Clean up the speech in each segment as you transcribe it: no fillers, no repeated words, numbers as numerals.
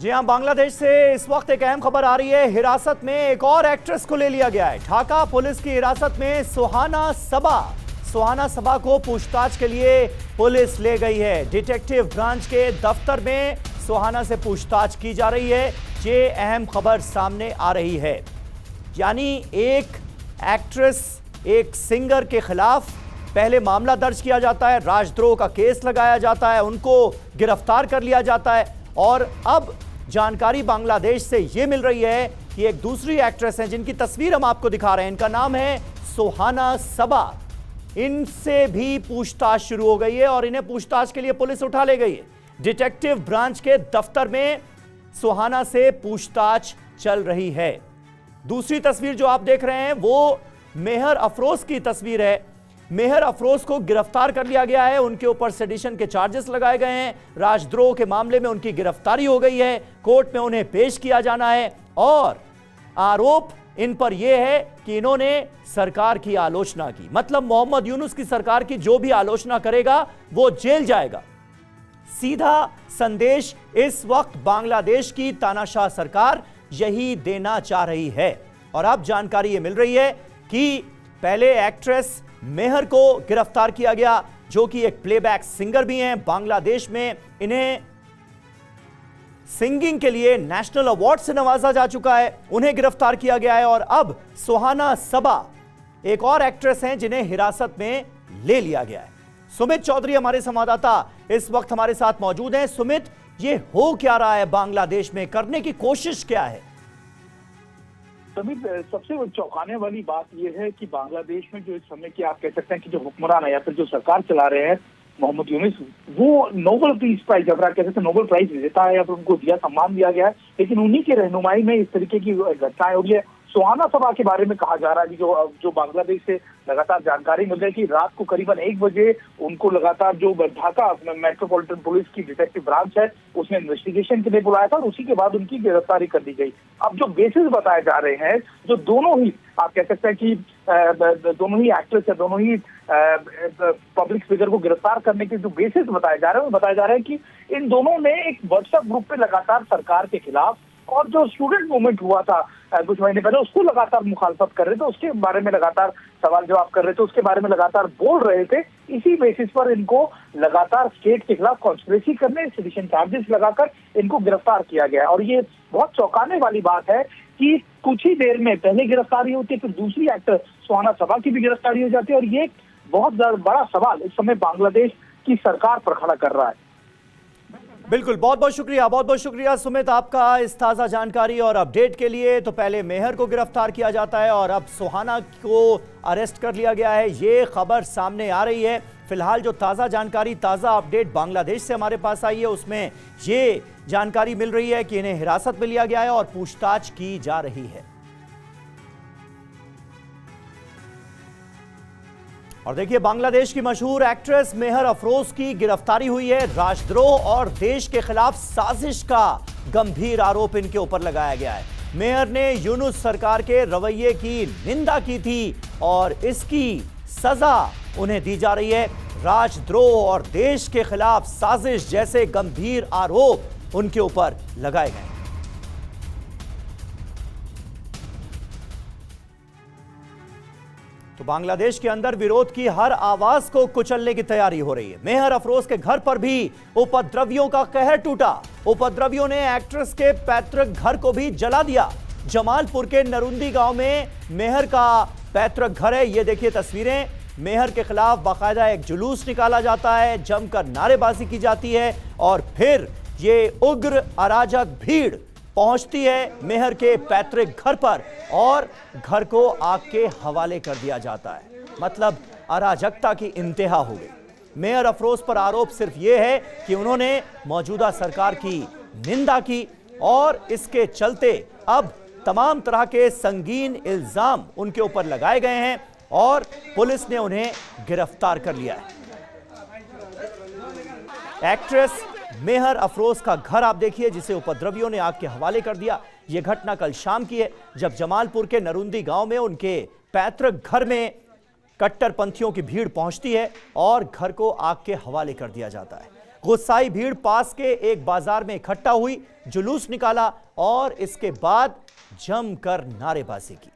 जी हां, बांग्लादेश से इस वक्त एक अहम खबर आ रही है। हिरासत में एक और एक्ट्रेस को ले लिया गया है। ढाका पुलिस की हिरासत में सुहाना सबा को पूछताछ के लिए पुलिस ले गई है। डिटेक्टिव ब्रांच के दफ्तर में सुहाना से पूछताछ की जा रही है। ये अहम खबर सामने आ रही है। यानी एक एक्ट्रेस, एक सिंगर के खिलाफ पहले मामला दर्ज किया जाता है, राजद्रोह का केस लगाया जाता है, उनको गिरफ्तार कर लिया जाता है और अब जानकारी बांग्लादेश से यह मिल रही है कि एक दूसरी एक्ट्रेस है जिनकी तस्वीर हम आपको दिखा रहे हैं। इनका नाम है सुहाना सबा। इनसे भी पूछताछ शुरू हो गई है और इन्हें पूछताछ के लिए पुलिस उठा ले गई है। डिटेक्टिव ब्रांच के दफ्तर में सुहाना से पूछताछ चल रही है। दूसरी तस्वीर जो आप देख रहे हैं वो मेहर अफरोज की तस्वीर है। मेहर अफरोज को गिरफ्तार कर लिया गया है। उनके ऊपर सेडिशन के चार्जेस लगाए गए हैं। राजद्रोह के मामले में उनकी गिरफ्तारी हो गई है। कोर्ट में उन्हें पेश किया जाना है और आरोप इन पर यह है कि इन्होंने सरकार की आलोचना की। मतलब मोहम्मद यूनुस की सरकार की जो भी आलोचना करेगा वो जेल जाएगा। सीधा संदेश इस वक्त बांग्लादेश की तानाशाह सरकार यही देना चाह रही है। और अब जानकारी यह मिल रही है कि पहले एक्ट्रेस मेहर को गिरफ्तार किया गया, जो कि एक प्लेबैक सिंगर भी हैं। बांग्लादेश में इन्हें सिंगिंग के लिए नेशनल अवार्ड से नवाजा जा चुका है। उन्हें गिरफ्तार किया गया है और अब सुहाना सबा एक और एक्ट्रेस हैं जिन्हें हिरासत में ले लिया गया है। सुमित चौधरी हमारे संवाददाता इस वक्त हमारे साथ मौजूद हैं। सुमित, ये हो क्या रहा है बांग्लादेश में? करने की कोशिश क्या है? समित, सबसे चौंकाने वाली बात यह है कि बांग्लादेश में जो इस समय की आप कह सकते हैं कि जो हुक्मरान है या फिर जो सरकार चला रहे हैं मोहम्मद यूनुस, वो नोबेल पीस प्राइज, अगर आप कह सकते हैं नोबेल प्राइज विजेता है या फिर उनको दिया, सम्मान दिया गया है, लेकिन उन्हीं की रहनुमाई में इस तरीके की घटनाएं हो रही है। सुहाना सबा के बारे में कहा जा रहा है जो बांग्लादेश से लगातार जानकारी मिल रही है कि रात को करीबन 1 बजे उनको लगातार जो ढाका मेट्रोपॉलिटन पुलिस की डिटेक्टिव ब्रांच है उसने इन्वेस्टिगेशन के लिए बुलाया था और उसी के बाद उनकी गिरफ्तारी कर दी गई। अब जो बेसिस बताए जा रहे हैं, जो दोनों ही आप कह सकते हैं कि दोनों ही एक्ट्रेस है, दोनों ही पब्लिक फिगर को गिरफ्तार करने के जो बेसिस बताए जा रहे हैं वो बताए जा रहे हैं कि इन दोनों ने एक व्हाट्सएप ग्रुप पे लगातार सरकार के खिलाफ और जो स्टूडेंट मूवमेंट हुआ था कुछ महीने पहले उसको लगातार मुखालफत कर रहे थे, उसके बारे में लगातार सवाल जवाब कर रहे थे, उसके बारे में लगातार बोल रहे थे। इसी बेसिस पर इनको लगातार स्टेट के खिलाफ कॉन्स्पिरेसी करने, सेडिशन चार्जेस लगाकर इनको गिरफ्तार किया गया। और ये बहुत चौंकाने वाली बात है कि कुछ ही देर में पहले गिरफ्तारी होती है, फिर दूसरी एक्टर सुहाना सबा की भी गिरफ्तारी हो जाती है और ये बहुत बड़ा सवाल इस समय बांग्लादेश की सरकार पर खड़ा कर रहा है। बिल्कुल, बहुत बहुत शुक्रिया सुमित आपका इस ताज़ा जानकारी और अपडेट के लिए। तो पहले मेहर को गिरफ्तार किया जाता है और अब सुहाना को अरेस्ट कर लिया गया है। ये खबर सामने आ रही है। फिलहाल जो ताज़ा जानकारी, ताज़ा अपडेट बांग्लादेश से हमारे पास आई है उसमें ये जानकारी मिल रही है कि इन्हें हिरासत में लिया गया है और पूछताछ की जा रही है। और देखिए, बांग्लादेश की मशहूर एक्ट्रेस मेहर अफरोज की गिरफ्तारी हुई है। राजद्रोह और देश के खिलाफ साजिश का गंभीर आरोप इनके ऊपर लगाया गया है। मेहर ने यूनुस सरकार के रवैये की निंदा की थी और इसकी सजा उन्हें दी जा रही है। राजद्रोह और देश के खिलाफ साजिश जैसे गंभीर आरोप उनके ऊपर लगाए गए। तो बांग्लादेश के अंदर विरोध की हर आवाज को कुचलने की तैयारी हो रही है। मेहर अफरोज के घर पर भी उपद्रवियों का कहर टूटा। उपद्रवियों ने एक्ट्रेस के पैतृक घर को भी जला दिया। जमालपुर के नरुंदी गांव में मेहर का पैतृक घर है। ये देखिए तस्वीरें। मेहर के खिलाफ बाकायदा एक जुलूस निकाला जाता है, जमकर नारेबाजी की जाती है और फिर ये उग्र अराजक भीड़ पहुंचती है मेहर के पैतृक घर पर और घर को आग के हवाले कर दिया जाता है। मतलब अराजकता की इंतहा हो गई। मेहर अफरोज पर आरोप सिर्फ यह है कि उन्होंने मौजूदा सरकार की निंदा की और इसके चलते अब तमाम तरह के संगीन इल्जाम उनके ऊपर लगाए गए हैं और पुलिस ने उन्हें गिरफ्तार कर लिया है। एक्ट्रेस मेहर अफरोज का घर आप देखिए, जिसे उपद्रवियों ने आग के हवाले कर दिया। यह घटना कल शाम की है, जब जमालपुर के नरुंदी गांव में उनके पैतृक घर में कट्टरपंथियों की भीड़ पहुंचती है और घर को आग के हवाले कर दिया जाता है। गुस्साई भीड़ पास के एक बाजार में इकट्ठा हुई, जुलूस निकाला और इसके बाद जमकर नारेबाजी की।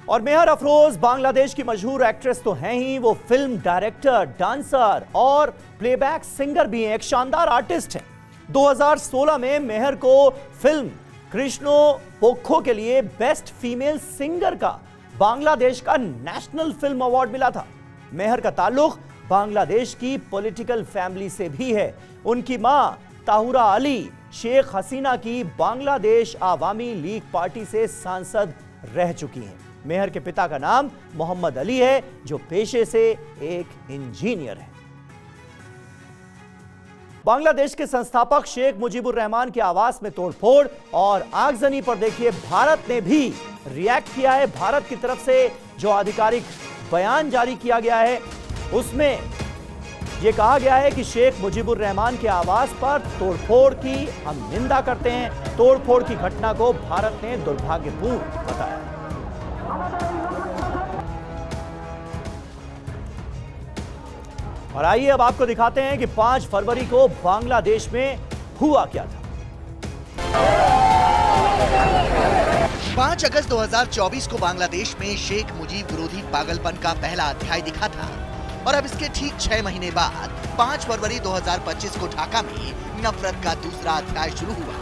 और मेहर अफरोज बांग्लादेश की मशहूर एक्ट्रेस तो हैं ही, वो फिल्म डायरेक्टर, डांसर और प्लेबैक सिंगर भी हैं, एक शानदार आर्टिस्ट हैं। 2016 में मेहर को फिल्म कृष्णो पोखो के लिए बेस्ट फीमेल सिंगर का बांग्लादेश का नेशनल फिल्म अवार्ड मिला था। मेहर का ताल्लुक बांग्लादेश की पॉलिटिकल फैमिली से भी है। उनकी मां ताहुरा अली शेख हसीना की बांग्लादेश आवामी लीग पार्टी से सांसद रह चुकी हैं। मेहर के पिता का नाम मोहम्मद अली है, जो पेशे से एक इंजीनियर है। बांग्लादेश के संस्थापक शेख मुजीबुर रहमान के आवास में तोड़फोड़ और आगजनी पर देखिए भारत ने भी रिएक्ट किया है। भारत की तरफ से जो आधिकारिक बयान जारी किया गया है उसमें यह कहा गया है कि शेख मुजीबुर रहमान के आवास पर तोड़फोड़ की हम निंदा करते हैं। तोड़फोड़ की घटना को भारत ने दुर्भाग्यपूर्ण बताया। और आइए अब आपको दिखाते हैं कि 5 फरवरी को बांग्लादेश में हुआ क्या था। 5 अगस्त 2024 को बांग्लादेश में शेख मुजीब विरोधी पागलपन का पहला अध्याय दिखा था और अब इसके ठीक 6 महीने बाद 5 फरवरी 2025 को ढाका में नफरत का दूसरा अध्याय शुरू हुआ।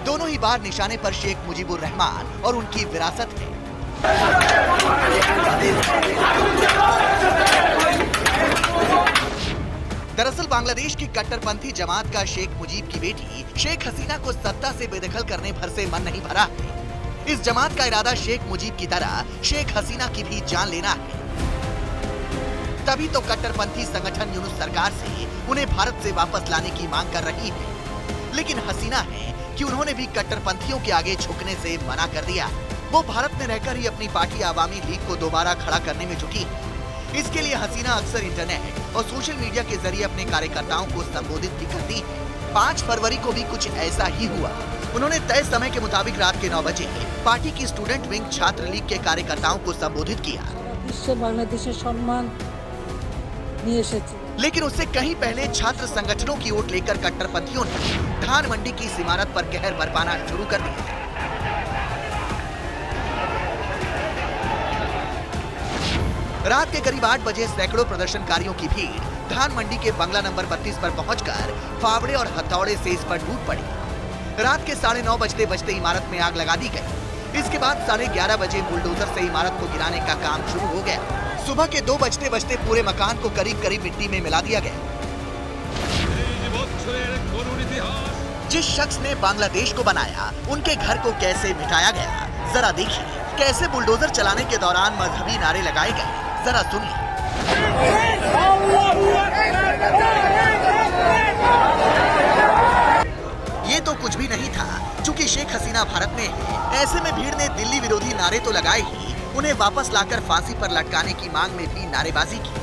दोनों ही बार निशाने पर शेख मुजीबुर रहमान और उनकी विरासत है। दरअसल बांग्लादेश की कट्टरपंथी जमात का शेख मुजीब की बेटी शेख हसीना को सत्ता से बेदखल करने भर से मन नहीं भरा है। इस जमात का इरादा शेख मुजीब की तरह शेख हसीना की भी जान लेना है। तभी तो कट्टरपंथी संगठन यूनुस सरकार से उन्हें भारत से वापस लाने की मांग कर रही है। लेकिन हसीना है कि उन्होंने भी कट्टरपंथियों के आगे झुकने से मना कर दिया। वो भारत में रहकर ही अपनी पार्टी आवामी लीग को दोबारा खड़ा करने में जुटी है। इसके लिए हसीना अक्सर इंटरनेट और सोशल मीडिया के जरिए अपने कार्यकर्ताओं को संबोधित भी करती है। 5 फरवरी को भी कुछ ऐसा ही हुआ। उन्होंने तय समय के मुताबिक रात के 9 बजे पार्टी की स्टूडेंट विंग छात्र लीग के कार्यकर्ताओं को संबोधित किया। लेकिन उससे कहीं पहले छात्र संगठनों की ओट लेकर कट्टरपंथियों ने धान मंडी की इस इमारत पर कहर बरपाना शुरू कर दिया। रात के करीब 8 बजे सैकड़ों प्रदर्शनकारियों की भीड़ धान मंडी के बंगला नंबर 32 पर पहुंचकर फावड़े और हथौड़े से इस पर टूट पड़ी। रात के 9:30 बजते इमारत में आग लगा दी गई। इसके बाद 11:30 बजे बुलडोजर से इमारत को गिराने का काम शुरू हो गया। सुबह के 2 बजते पूरे मकान को करीब मिट्टी में मिला दिया गया। जिस शख्स ने बांग्लादेश को बनाया, उनके घर को कैसे मिटाया गया, जरा देखिए। कैसे बुलडोजर चलाने के दौरान मजहबी नारे लगाए गए, जरा सुनिए। ये तो कुछ भी नहीं था, चूंकि शेख हसीना भारत में है। ऐसे में भीड़ ने दिल्ली विरोधी नारे तो लगाए ही, उन्हें वापस लाकर फांसी पर लटकाने की मांग में भी नारेबाजी की।